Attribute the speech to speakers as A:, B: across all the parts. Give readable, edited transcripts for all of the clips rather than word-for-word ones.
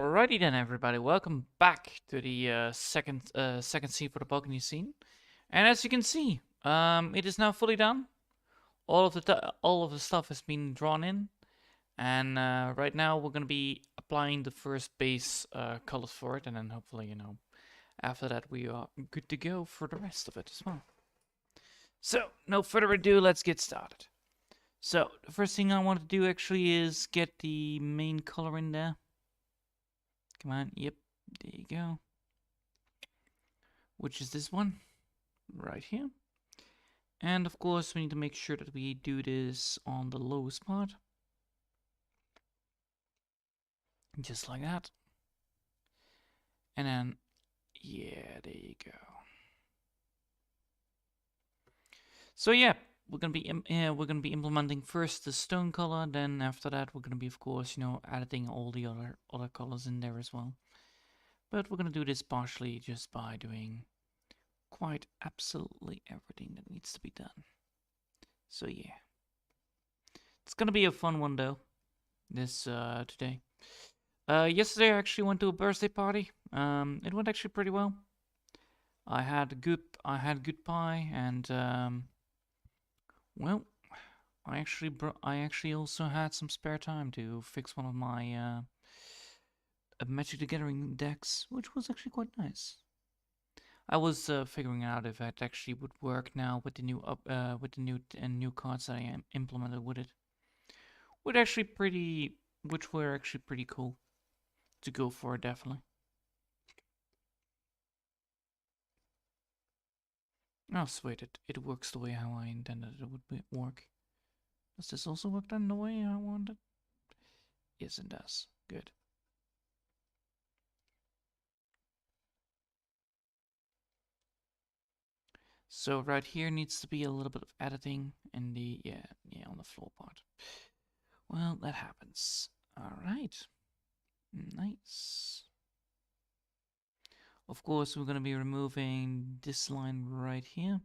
A: Alrighty then, everybody. Welcome back to the second scene for the balcony scene. And as you can see, it is now fully done. All of the stuff has been drawn in, and right now we're gonna be applying the first base colors for it, and then hopefully, after that we are good to go for the rest of it as well. So, no further ado, let's get started. So, the first thing I want to do actually is get the main color in there. Come on, yep, there you go. Which is this one, right here. And of course, we need to make sure that we do this on the lowest part. Just like that. And then, yeah, there you go. So yeah, we're gonna be implementing first the stone color. Then after that, we're gonna be, of course, adding all the other colors in there as well. But we're gonna do this partially just by doing quite absolutely everything that needs to be done. So yeah, it's gonna be a fun one though. This today. Yesterday I actually went to a birthday party. It went actually pretty well. I had good pie, and well, I actually also had some spare time to fix one of my Magic the Gathering decks, which was actually quite nice. I was figuring out if it actually would work now with the new cards that I implemented with it. Which were actually pretty cool to go for, definitely. Oh, sweet, it works the way how I intended it would work. Does this also work then the way I wanted? Yes, it does. Good. So right here needs to be a little bit of editing in the, on the floor part. Well, that happens. Alright. Nice. Of course, we're going to be removing this line right here,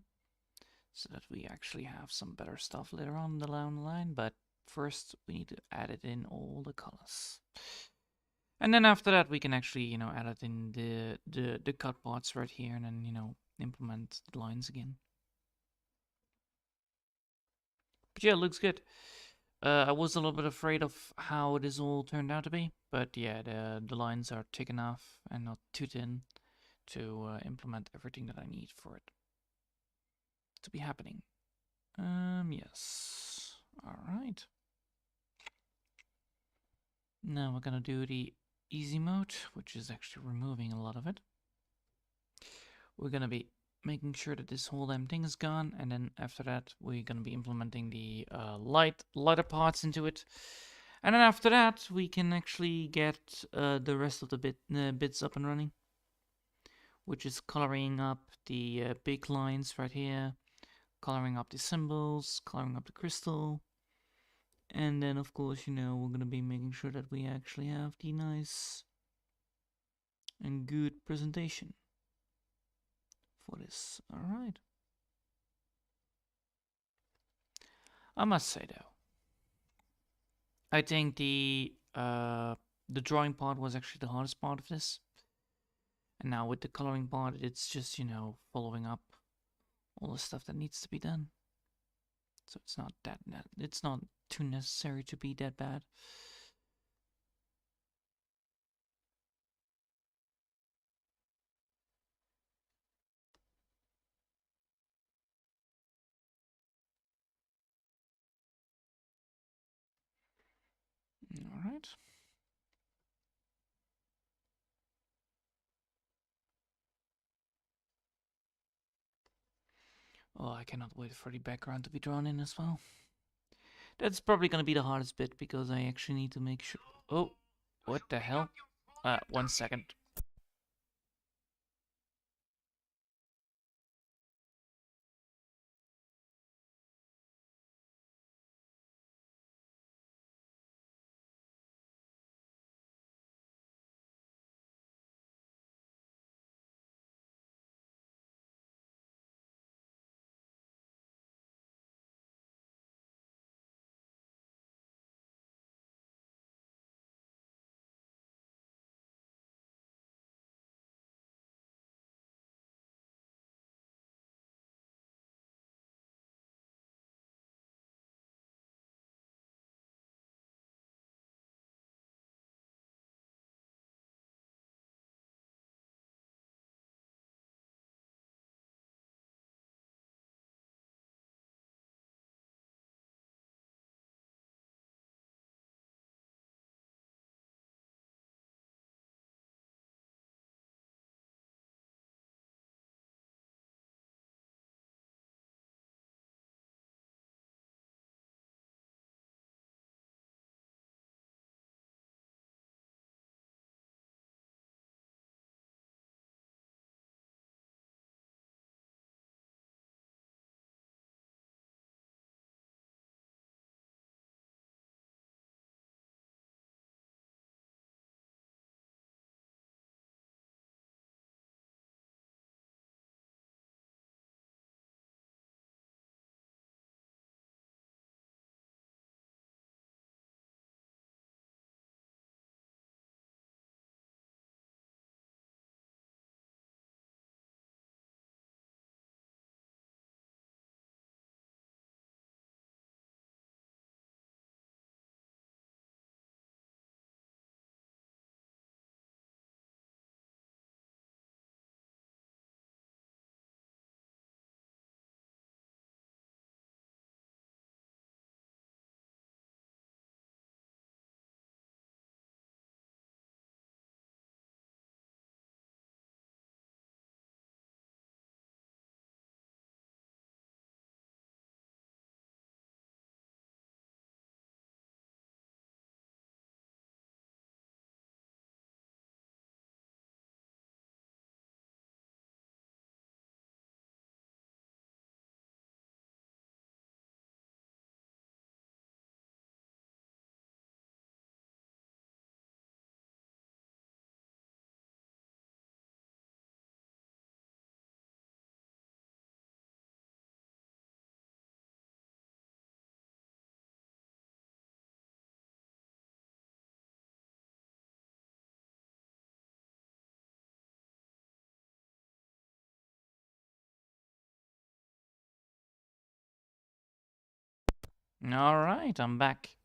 A: so that we actually have some better stuff later on down the line, but first we need to add it in all the colors. And then after that we can actually, add it in the cut parts right here, and then, implement the lines again. But yeah, it looks good. I was a little bit afraid of how this all turned out to be, but yeah, the lines are thick enough and not too thin to implement everything that I need for it to be happening. Yes. Alright. Now we're gonna do the easy mode, which is actually removing a lot of it. We're gonna be making sure that this whole damn thing is gone, and then after that we're gonna be implementing the lighter parts into it. And then after that we can actually get the rest of the bits up and running, which is coloring up the big lines right here, coloring up the symbols, coloring up the crystal. And then, of course, we're going to be making sure that we actually have the nice and good presentation for this. Alright. I must say, though, I think the drawing part was actually the hardest part of this. And now with the coloring part, it's just, following up all the stuff that needs to be done. So it's not too necessary to be that bad. Alright. Oh, I cannot wait for the background to be drawn in as well. That's probably gonna be the hardest bit, because I actually need to make sure... Oh, what the hell? 1 second. All right, I'm back.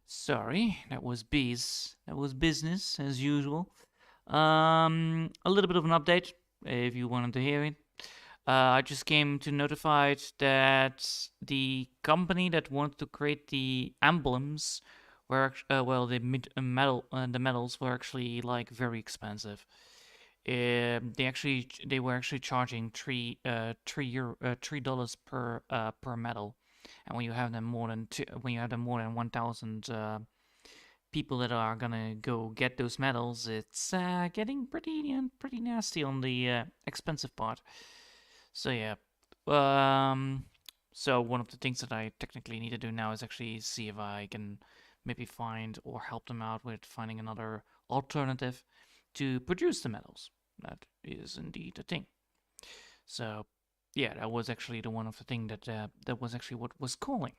A: Sorry, that was bees. That was business as usual. A little bit of an update, if you wanted to hear it. I just came to notified that the company that wanted to create the emblems were well, the medals were actually like very expensive. They were actually charging $3 per medal, and when you have them when you have them more than 1,000 people that are gonna go get those medals, it's getting pretty nasty on the expensive part. So yeah, um, so one of the things that I technically need to do now is actually see if I can maybe find or help them out with finding another alternative to produce the medals. That is indeed a thing. So yeah, that was actually the one of the thing that that was actually what was calling.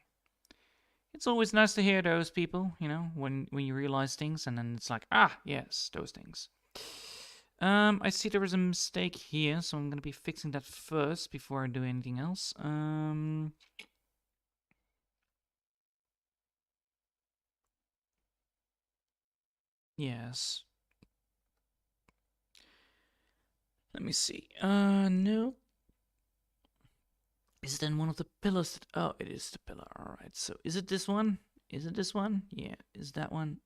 A: It's always nice to hear those people, you know, when you realize things and then it's like, ah, yes, those things. I see there is a mistake here, so I'm gonna be fixing that first before I do anything else. Yes. Let me see. No. Is it then one of the pillars that... Oh, it is the pillar. Alright, so is it this one? Is it this one? Yeah, is that one?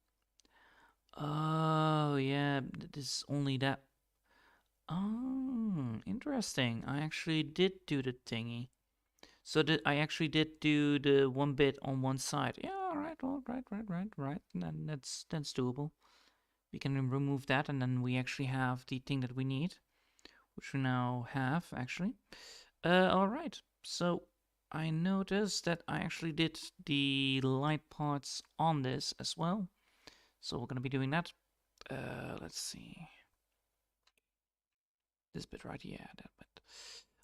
A: Oh, yeah, this is only that. Oh, interesting. I actually did do the thingy. So that I actually did do the one bit on one side. Yeah, alright, well, right. Then that's doable. We can remove that and then we actually have the thing that we need, which we now have actually. Alright. So I noticed that I actually did the light parts on this as well. So we're gonna be doing that. Let's see. This bit right here, that bit.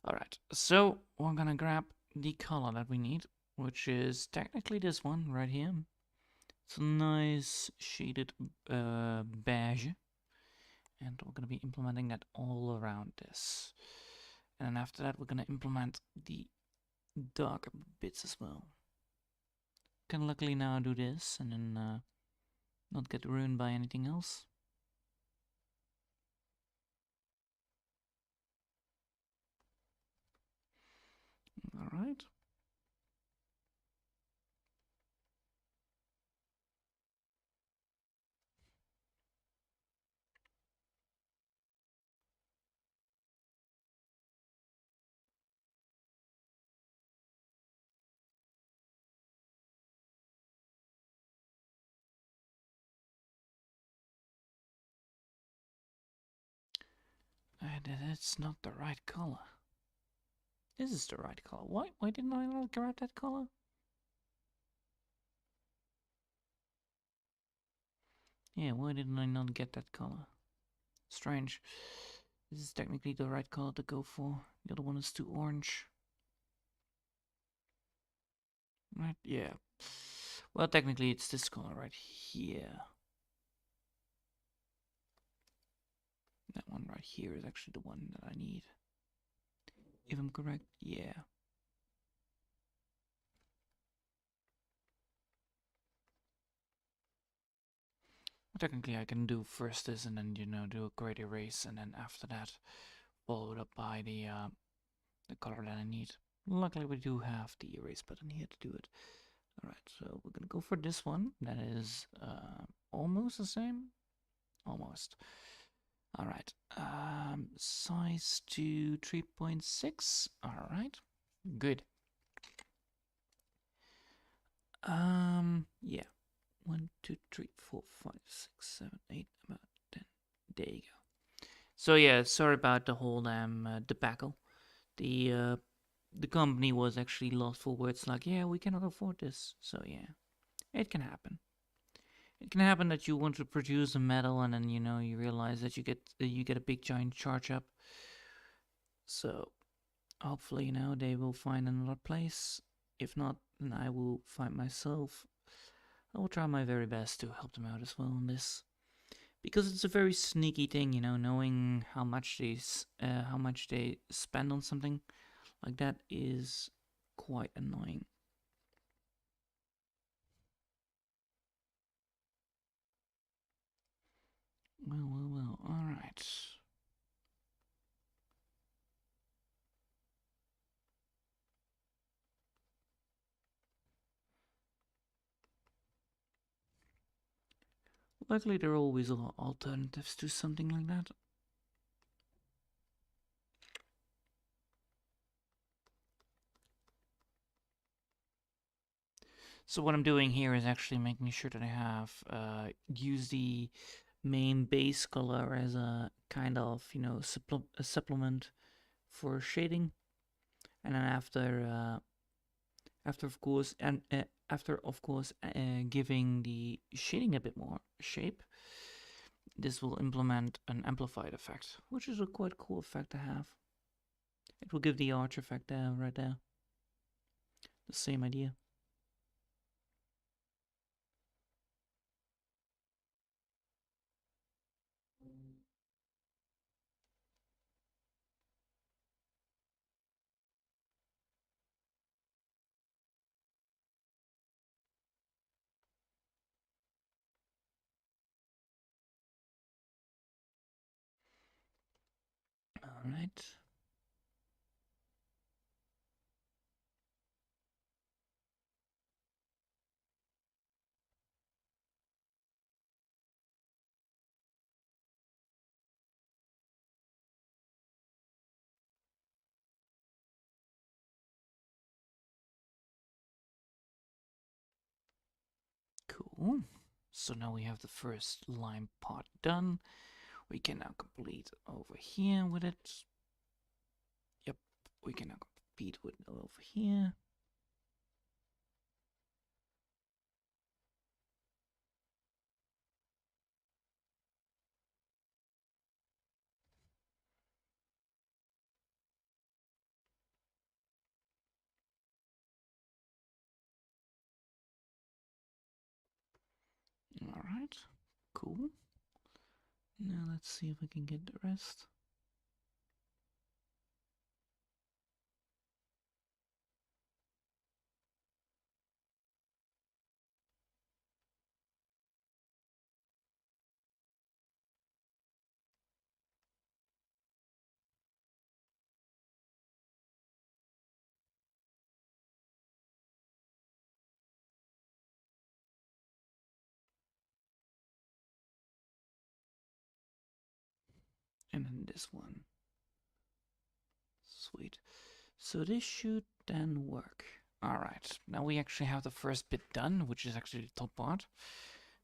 A: Alright, so we're gonna grab the color that we need, which is technically this one right here. It's a nice shaded beige. And we're gonna be implementing that all around this. And then after that, we're gonna implement the darker bits as well. Can luckily now do this and then not get ruined by anything else. Alright. That's not the right color. This is the right color. Why didn't I not grab that color? Yeah, why didn't I not get that color? Strange. This is technically the right color to go for. The other one is too orange. Right, yeah. Well, technically it's this color right here. That one right here is actually the one that I need. If I'm correct, yeah. Technically, I can do first this and then, you know, do a great erase, and then after that, followed up by the color that I need. Luckily, we do have the erase button here to do it. Alright, so we're gonna go for this one. That is almost the same. Almost. Alright, size to 3.6. Alright, good. Yeah. 1, 2, 3, 4, 5, 6, 7, 8, about 10. There you go. So yeah, sorry about the whole debacle. The company was actually lost for words like, yeah, we cannot afford this. So yeah, it can happen. It can happen that you want to produce a medal and then, you know, you realize that you get a big giant charge up. So hopefully, you know, they will find another place. If not, then I will find myself. I will try my very best to help them out as well on this, because it's a very sneaky thing, you know, knowing how much they spend on something like that is quite annoying. Well. All right. Luckily, there are always alternatives to something like that. So what I'm doing here is actually making sure that I have use the main base color as a kind of a supplement for shading, and then after of course giving the shading a bit more shape, this will implement an amplified effect, which is a quite cool effect to have. It will give the arch effect there, right there. The same idea. All right. Cool. So now we have the first line part done. We can now complete over here with it. Yep, we can now complete with it over here. All right, cool. Now let's see if we can get the rest. And then this one. Sweet. So this should then work. Alright, now we actually have the first bit done, which is actually the top part.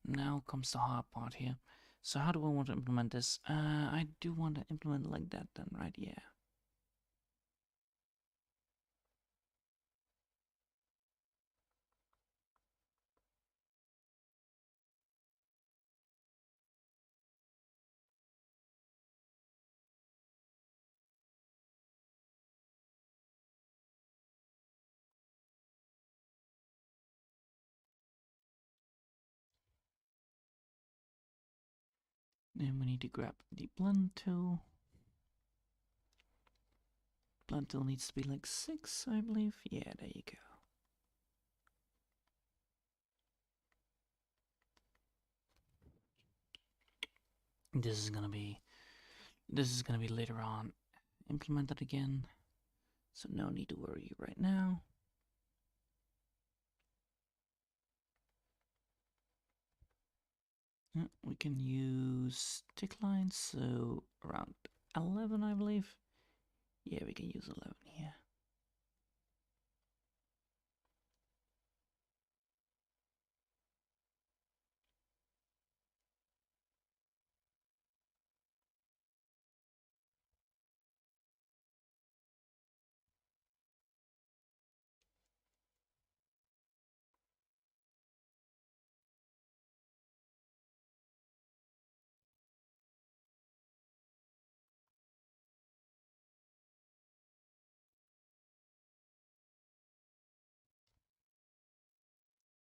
A: Now comes the hard part here. So how do I want to implement this? I do want to implement it like that then, right? Yeah. Then we need to grab the blend tool. Blend tool needs to be like 6, I believe. Yeah, there you go. This is gonna be later on implemented again. So no need to worry right now. Yeah, we can use tick lines, so around 11, I believe. Yeah, we can use 11 here.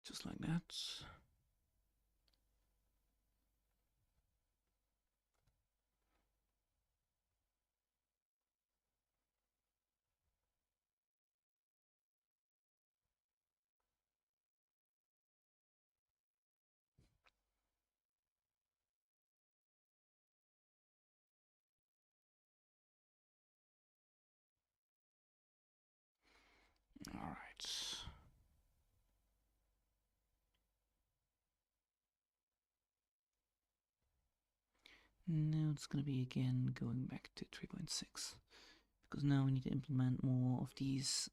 A: Just like that. Now it's gonna be again going back to 3.6 because now we need to implement more of these.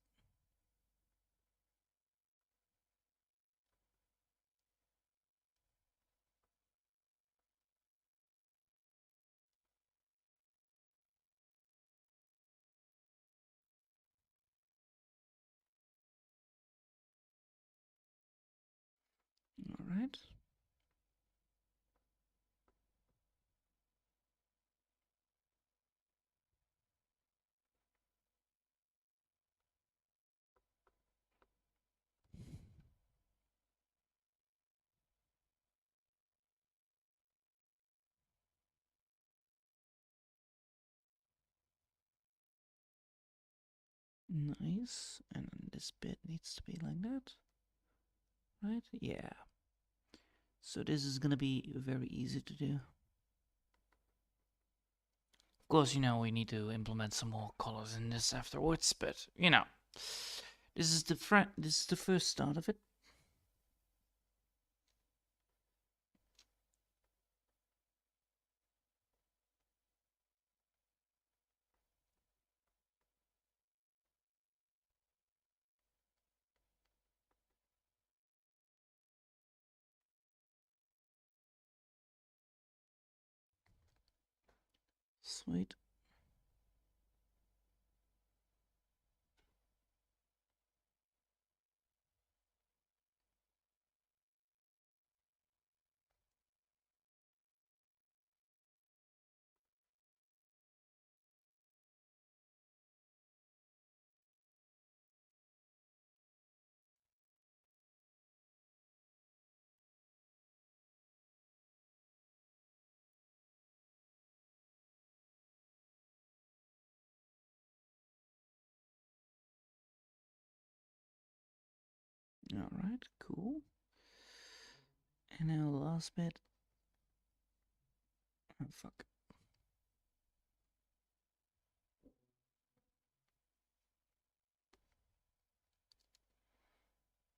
A: All right. Nice. And then this bit needs to be like that. Right? Yeah. So this is gonna be very easy to do. Of course, we need to implement some more colors in this afterwards, but this is the first start of it. Sweet. Alright, cool. And now the last bit. Oh, fuck.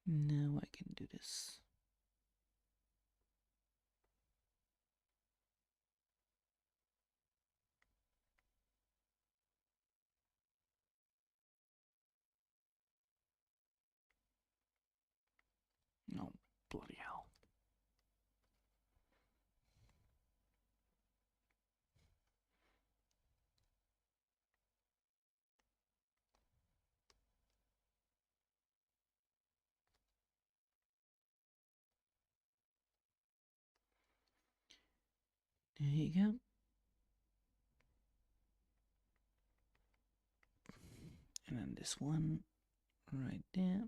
A: Now I can do this. Oh, bloody hell. There you go. And then this one right there.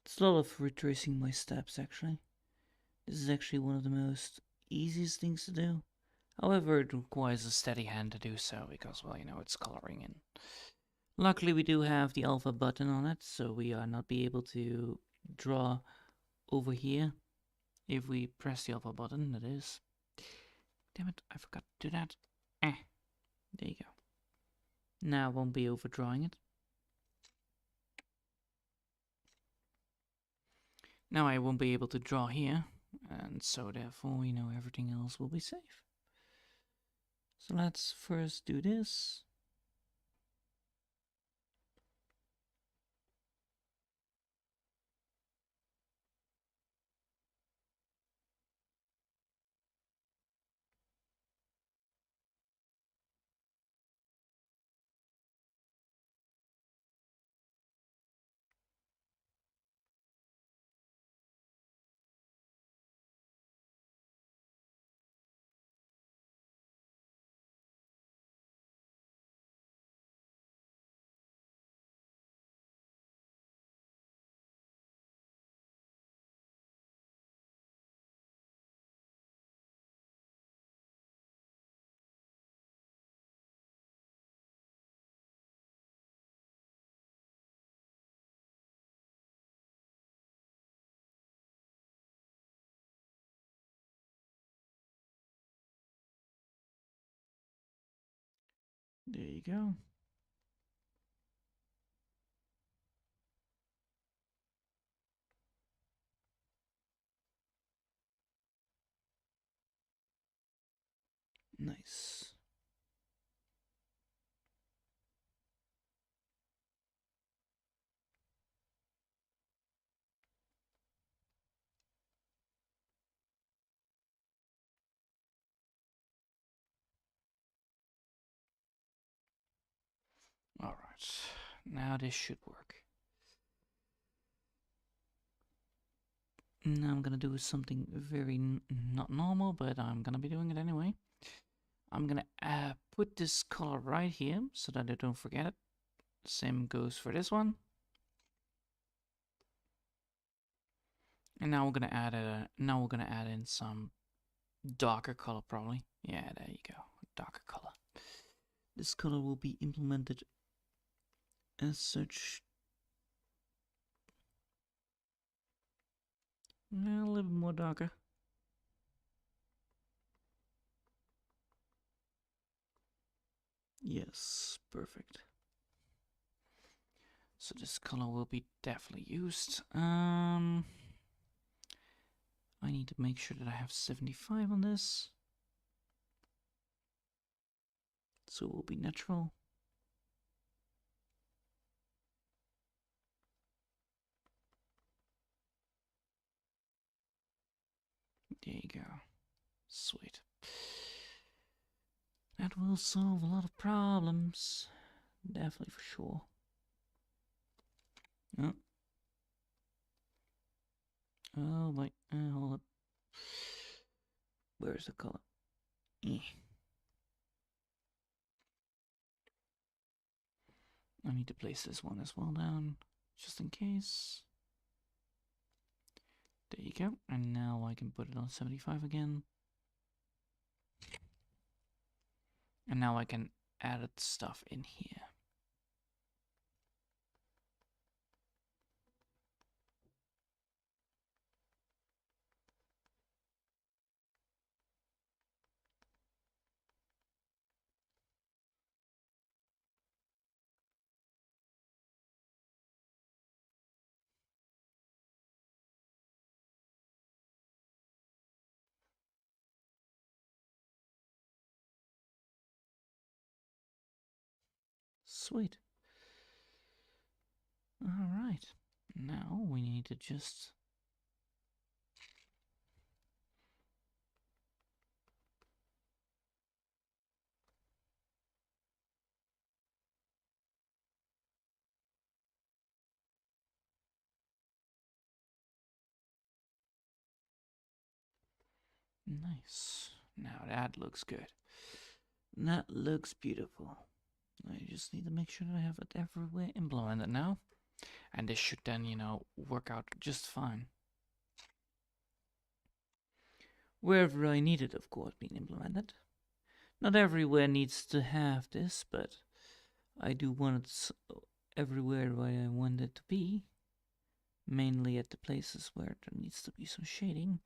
A: It's a lot of retracing my steps, actually. This is actually one of the most easiest things to do. However, it requires a steady hand to do so because, well, it's coloring in. Luckily, we do have the alpha button on it, so we are not be able to draw over here. If we press the alpha button, that is. Damn it, I forgot to do that. There you go. Now I won't be overdrawing it. Now I won't be able to draw here, and so therefore, everything else will be safe. So let's first do this. There you go. Nice. All right. Now this should work. Now I'm gonna do something very not normal, but I'm gonna be doing it anyway. I'm gonna put this color right here so that I don't forget it. Same goes for this one. And now we're gonna add in some darker color probably. Yeah, there you go. Darker color. This color will be implemented as such. A little bit more darker. Yes, perfect. So this color will be definitely used. I need to make sure that I have 75 on this. So it will be natural. There you go. Sweet. That will solve a lot of problems. Definitely for sure. Oh. Oh, wait. Hold up. Where's the color? I need to place this one as well down, just in case. There you go. And now I can put it on 75 again. And now I can add stuff in here. Sweet. Alright. Now we need to just... Nice. Now that looks good. That looks beautiful. I just need to make sure that I have it everywhere implemented now. And this should then, work out just fine. Wherever I need it, of course, being implemented. Not everywhere needs to have this, but I do want it everywhere where I want it to be. Mainly at the places where there needs to be some shading.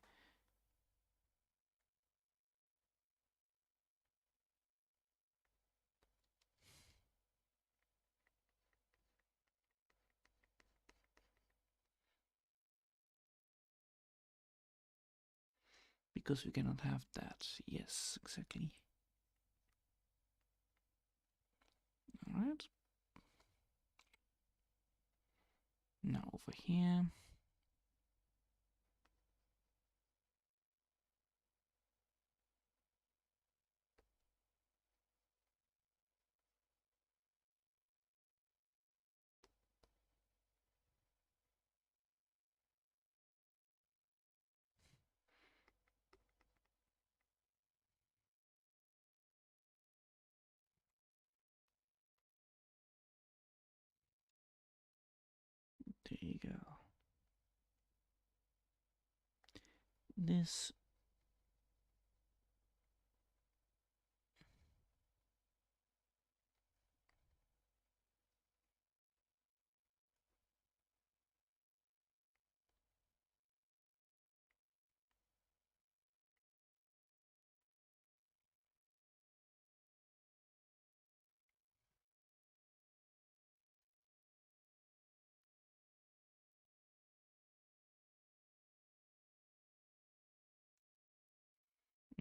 A: Because we cannot have that. Yes, exactly. Alright. Now over here. There you go. This.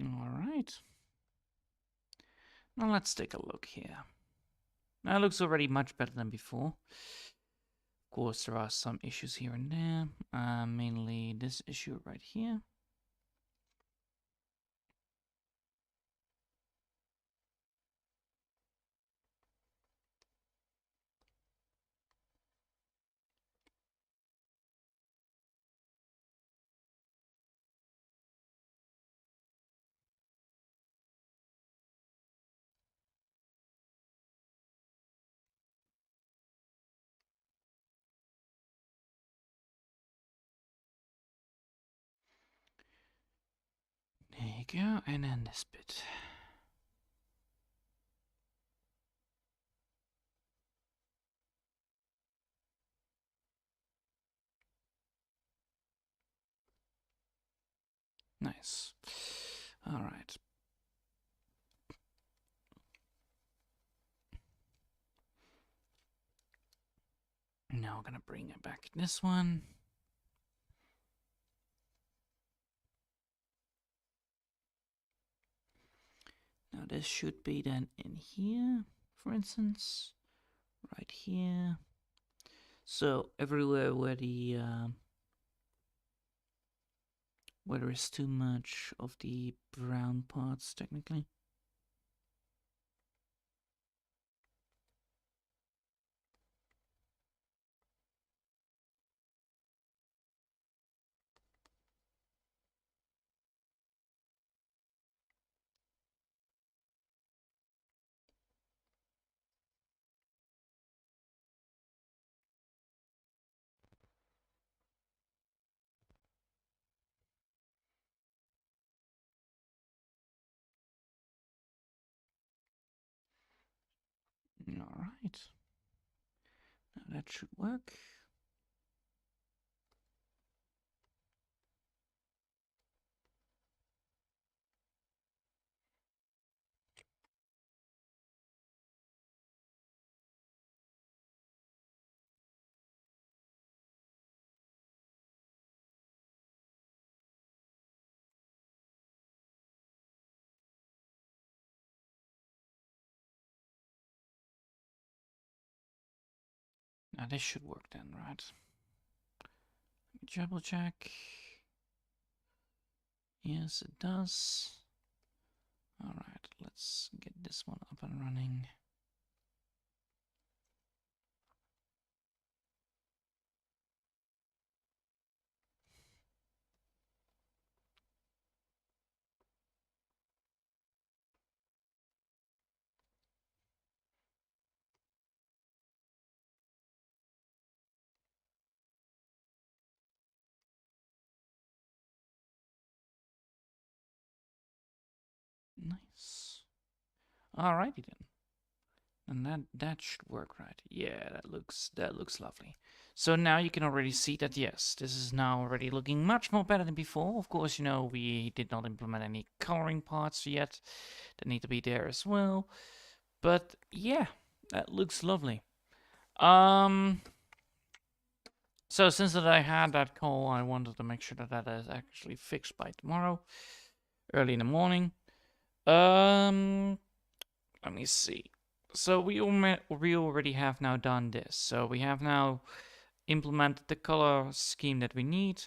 A: Alright. Now let's take a look here. Now it looks already much better than before. Of course, there are some issues here and there. Mainly this issue right here. There you go, and then this bit. Nice. All right. Now we're gonna bring it back this one. Now this should be then in here, for instance, right here. So everywhere where where there is too much of the brown parts, technically. All right. Now that should work. Now this should work then, right? Let me double check. Yes, it does. All right, let's get this one up and running. Nice. Alrighty then. And that should work, right? Yeah, that looks lovely. So now you can already see that yes, this is now already looking much more better than before. Of course, you know, we did not implement any coloring parts yet. That need to be there as well. But yeah, that looks lovely. So since that I had that call, I wanted to make sure that that is actually fixed by tomorrow, early in the morning. Let me see. So we already have now done this. So we have now implemented the color scheme that we need.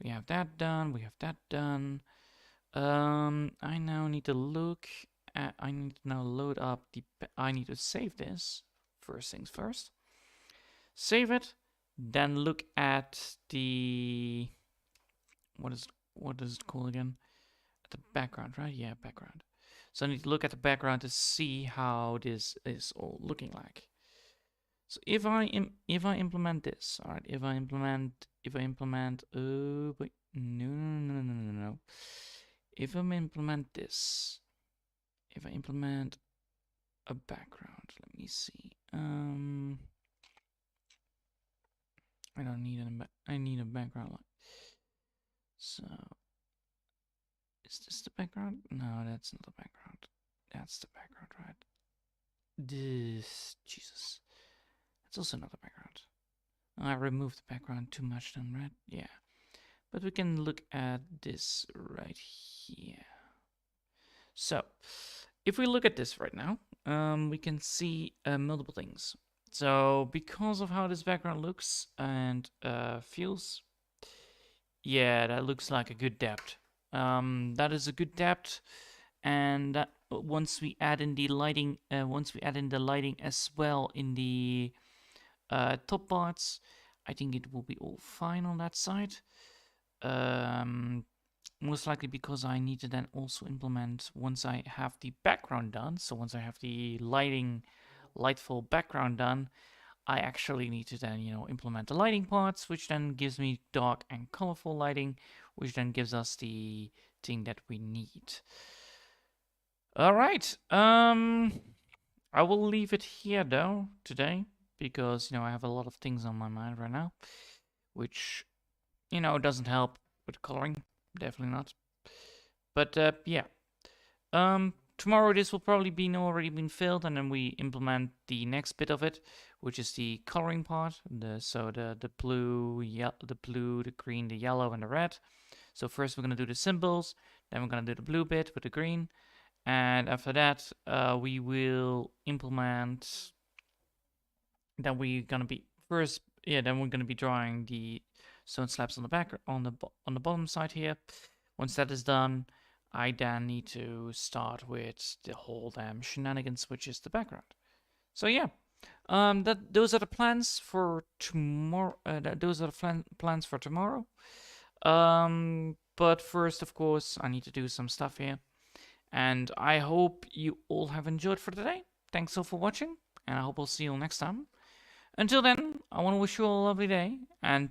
A: We have that done. We have that done. I now need to look at. I need to now load up the. I need to save this. First things first. Save it. Then look at the. What is it called again? The background, right? Yeah, background. So I need to look at the background to see how this is all looking like. So if I implement this, all right. If I implement, oh wait, no. If I implement this, if I implement a background, let me see. I don't need I need a background. So is this the background? No, that's not the background. That's the background, right? This, Jesus. That's also not the background. I removed the background too much then, right? Yeah. But we can look at this right here. So, if we look at this right now, we can see multiple things. So because of how this background looks and feels, yeah, that looks like a good depth. That is a good depth, and that, once we add in the lighting, as well in the top parts, I think it will be all fine on that side. Most likely because I need to then also implement, once I have the background done, so once I have the lightful background done, I actually need to then, implement the lighting parts, which then gives me dark and colorful lighting, which then gives us the thing that we need. All right. I will leave it here though today because, I have a lot of things on my mind right now, which, doesn't help with coloring. Definitely not. But yeah. Tomorrow this will probably be already been filled, and then we implement the next bit of it, which is the coloring part. The blue, the green, the yellow, and the red. So first we're gonna do the symbols, then we're gonna do the blue bit with the green, and after that we will implement. Then we're gonna be Then we're gonna be drawing the stone slabs on the back on the bottom side here. Once that is done, I then need to start with the whole damn shenanigans, which is the background. So yeah, those are the plans for tomorrow. Those are the plans for tomorrow. But first, of course, I need to do some stuff here, and I hope you all have enjoyed for today. Thanks all for watching, and I hope I'll see you all next time. Until then, I want to wish you all a lovely day, and